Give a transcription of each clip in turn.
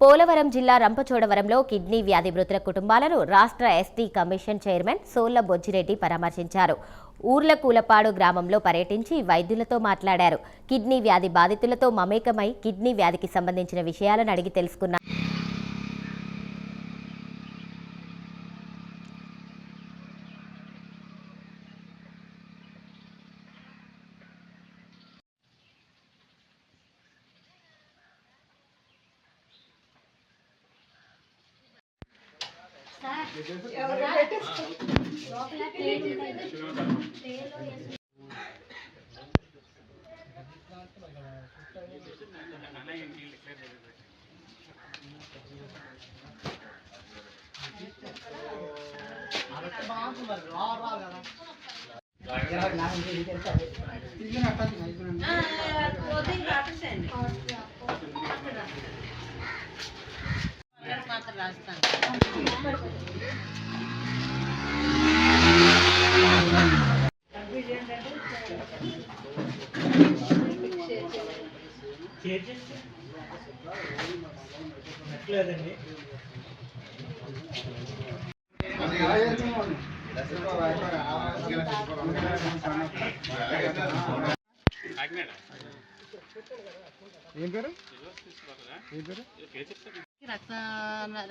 పోలవరం జిల్లా రంపచోడవరంలో కిడ్నీ వ్యాధి మృతుల కుటుంబాలను రాష్ట్ర ఎస్టీ కమిషన్ చైర్మన్ సోళ్ల బొజ్జిరెడ్డి పరామర్శించారు. ఊర్లకూలపాడు గ్రామంలో పర్యటించి వైద్యులతో మాట్లాడారు. కిడ్నీ వ్యాధి బాధితులతో మమేకమై కిడ్నీ వ్యాధికి సంబంధించిన విషయాలను అడిగి తెలుసుకున్నారు.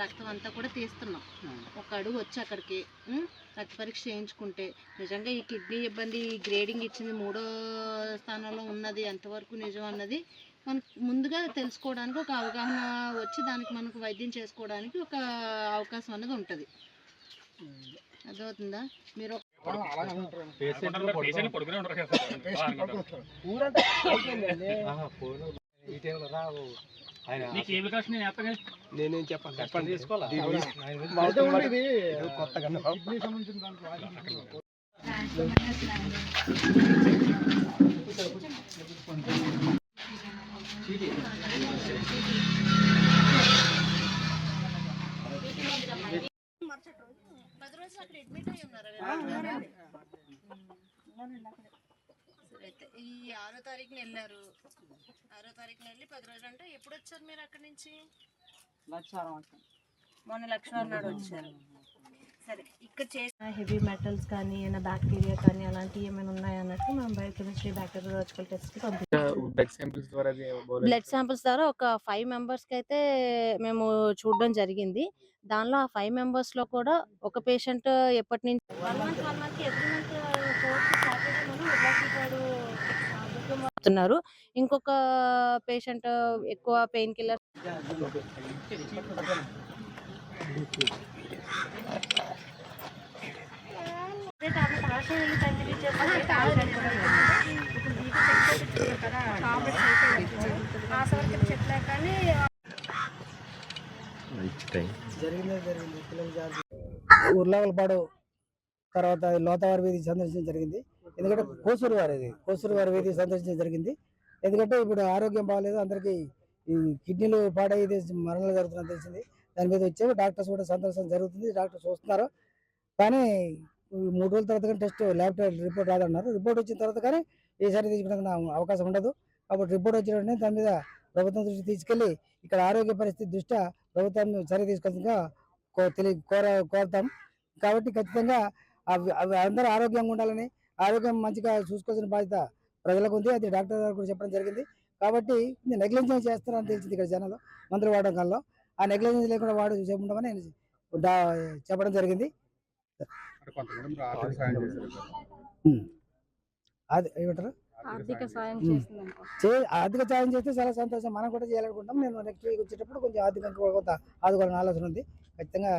రక్తం అంతా కూడా తీస్తున్నాం. ఒక అడుగు వచ్చి అక్కడికి రక్త పరీక్ష చేయించుకుంటే నిజంగా ఈ కిడ్నీ ఇబ్బంది గ్రేడింగ్ ఇచ్చింది 3వ స్థానంలో ఉన్నది ఎంతవరకు నిజం అన్నది మనకు ముందుగా తెలుసుకోవడానికి ఒక అవగాహన వచ్చి దానికి మనకు వైద్యం చేసుకోవడానికి ఒక అవకాశం అనేది ఉంటుంది. అర్థమవుతుందా? మీరు నేనేం చెప్పండి తీసుకోవాలి ఈ 6వ తారీఖున వెళ్ళారు. 6వ తారీఖున వెళ్ళి 10 రోజులు అంటే ఎప్పుడు వచ్చారు మీరు అక్కడి నుంచి? మొన్న లక్ష్మణ్ నాడు వచ్చారు. సరే, ఇక్కడ చేసిన హెవీ మెటల్స్ కానీ ఏమైనా బ్యాక్టీరియా కానీ అలాంటివి ఏమైనా ఉన్నాయన్నట్టు మనం బయోకెమిస్ట్రీ బ్యాక్టీరియాలజికల్ టెస్ట్కి పంపించాం. బ్లడ్ శాంపిల్స్ ద్వారా ఒక 5 మెంబర్స్కి అయితే మేము చూడడం జరిగింది. దానిలో ఆ 5 మెంబర్స్లో కూడా ఒక పేషెంట్ ఎప్పటి నుంచి 1 మంత్కి ఎవ్రీ మంత్ 4th సాటర్డే మనం ఇంకొక పేషెంట్ ఎక్కువ పెయిన్ కిల్లర్ ఊర్లకలపాడు తర్వాత లోతవారి వీధి సందర్శించడం జరిగింది. ఎందుకంటే కోసూరు వారి వీధి సందర్శించడం జరిగింది. ఎందుకంటే ఇప్పుడు ఆరోగ్యం బాగాలేదు, అందరికీ ఈ కిడ్నీలు పాడైతే మరణాలు జరుగుతుందని తెలిసింది. దాని మీద వచ్చే డాక్టర్స్ కూడా సందర్శన జరుగుతుంది. డాక్టర్స్ చూస్తున్నారు. కానీ 3 రోజుల తర్వాత కానీ టెస్ట్ ల్యాబ్ రిపోర్ట్ రాదన్నారు. రిపోర్ట్ వచ్చిన తర్వాత కానీ ఈసారి తీసుకోవడానికి అవకాశం ఉండదు. కాబట్టి రిపోర్ట్ వచ్చిన వెంటనే దాని మీద ప్రభుత్వం దృష్టి తీసుకెళ్లి ఇక్కడ ఆరోగ్య పరిస్థితి దృష్ట్యా ప్రభుత్వాన్ని చర్య తీసుకోవాల్సిందిగా కోరుతాం. కాబట్టి ఖచ్చితంగా అందరూ ఆరోగ్యంగా ఉండాలని, ఆరోగ్యం మంచిగా చూసుకోవాల్సిన బాధ్యత ప్రజలకు ఉంది. అది డాక్టర్ గారు కూడా చెప్పడం జరిగింది. కాబట్టి నెగ్లిజెన్స్ చేస్తారని తెలిసింది ఇక్కడ జనాలు మందులు వాడడం కాలంలో. ఆ నెగ్లిజెన్స్ లేకుండా ఉండమని చెప్పడం జరిగింది. అది ఏమంటారు, ఆర్థిక సాయం చేస్తే చాలా సంతోషం. మనం కూడా చేయాలనుకుంటాం. నేను నెక్స్ట్ వీక్ వచ్చేటప్పుడు కొంచెం ఆర్థికంగా కొంత ఆదుకోవాలని ఆలోచన ఉంది. ఖచ్చితంగా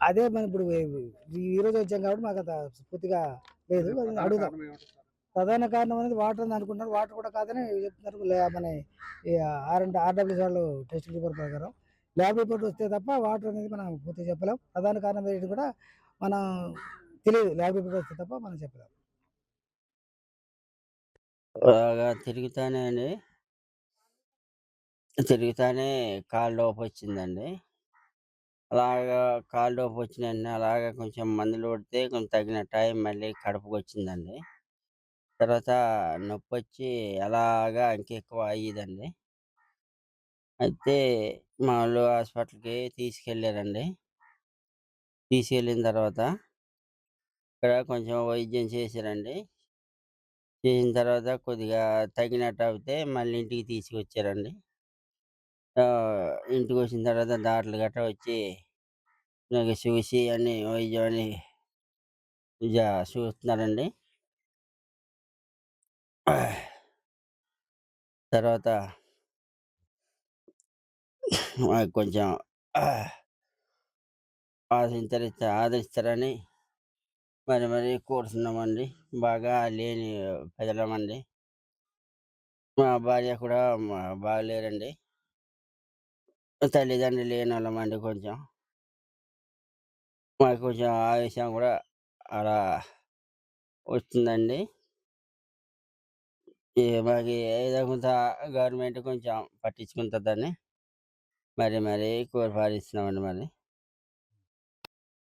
అదే మనం ఇప్పుడు ఈ రోజు వచ్చాం కాబట్టి మాకు అంత పూర్తిగా లేదు. అడుగుదాం. ప్రధాన కారణం అనేది వాటర్ అని అనుకుంటున్నారు. వాటర్ కూడా కాదని చెప్తున్నారు. మన ఆర్డబ్ల్యూఎస్ వాళ్ళు టెస్ట్ రిపోర్ట్ ప్రకారం ల్యాబ్ రిపోర్ట్ వస్తే తప్ప వాటర్ అనేది మనం పూర్తిగా చెప్పలేం. ప్రధాన కారణం ఏంటి కూడా మనం తెలియదు. ల్యాబ్ రిపోర్ట్ వస్తే తప్ప మనం చెప్పలేం. తిరుగుతానే కాలు నొప్పి వచ్చిందండి. అలాగా కాలు నొప్పి వచ్చిన వెంటనే అలాగా కొంచెం మందులు కొడితే కొంచెం తగిన టైం మళ్ళీ కడుపుకి వచ్చిందండి. తర్వాత నొప్పొచ్చి అలాగా ఇంకెక్కువ అయ్యేదండి. అయితే మా వోళ్ళు హాస్పిటల్‌కి తీసుకెళ్లారండి. తీసుకెళ్ళిన తర్వాత ఇక్కడ కొంచెం వైద్యం చేశారండి. చేసిన తర్వాత కొద్దిగా తగ్గినట్టు అవుతే మళ్ళీ ఇంటికి తీసుకొచ్చారండి. ఇంటికొచ్చిన తర్వాత డాక్టర్లు గట్రా వచ్చి నాకు చూసి అన్నీ వైద్యం అని చూస్తున్నారండి. తర్వాత మాకు కొంచెం ఆదరిస్తారని మరి కోరుతున్నామండి. బాగా లేని ప్రజలమండి. మా భార్య కూడా బాగాలేరండి. తల్లిదండ్రులు లేనోళ్ళమండి కొంచెం. మాకు కొంచెం ఆవేశం కూడా అలా వస్తుందండి. మాకు ఏదో కొంత గవర్నమెంట్ కొంచెం పట్టించుకుంటదని మరి కోరిపాడిస్తున్నామండి మరి.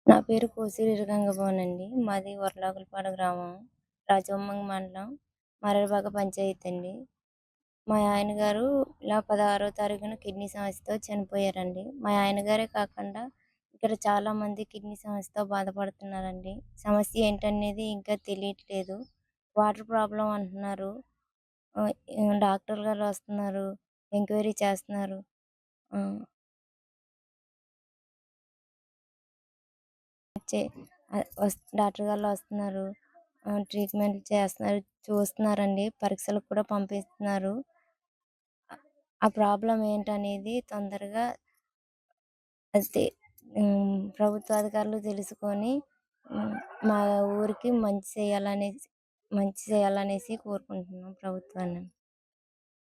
నా పేరు కోసిరి గంగభవన్ అండి. మాది వర్లాకులపాడు గ్రామం. రాజవొమ్మంగి మండలం. మర్రిపాక పంచాయతీ అండి. మా ఆయన గారు ఇలా 16వ తారీఖున కిడ్నీ సమస్యతో చనిపోయారండి. మా ఆయన గారే కాకుండా ఇక్కడ చాలామంది కిడ్నీ సమస్యతో బాధపడుతున్నారండి. సమస్య ఏంటనేది ఇంకా తెలియట్లేదు. వాటర్ ప్రాబ్లమ్ అంటున్నారు. డాక్టర్ గారు వస్తున్నారు. ఎంక్వైరీ చేస్తున్నారు. ఆహ్, చే డాక్టర్ గారు వస్తున్నారు. ట్రీట్మెంట్ చేస్తున్నారు. చూస్తున్నారండి. పరీక్షలకు కూడా పంపిస్తున్నారు. ఆ ప్రాబ్లమ్ ఏంటనేది తొందరగా అయితే ప్రభుత్వ అధికారులు తెలుసుకొని మా ఊరికి మంచి చేయాలనేసి కోరుకుంటున్నాం ప్రభుత్వాన్ని.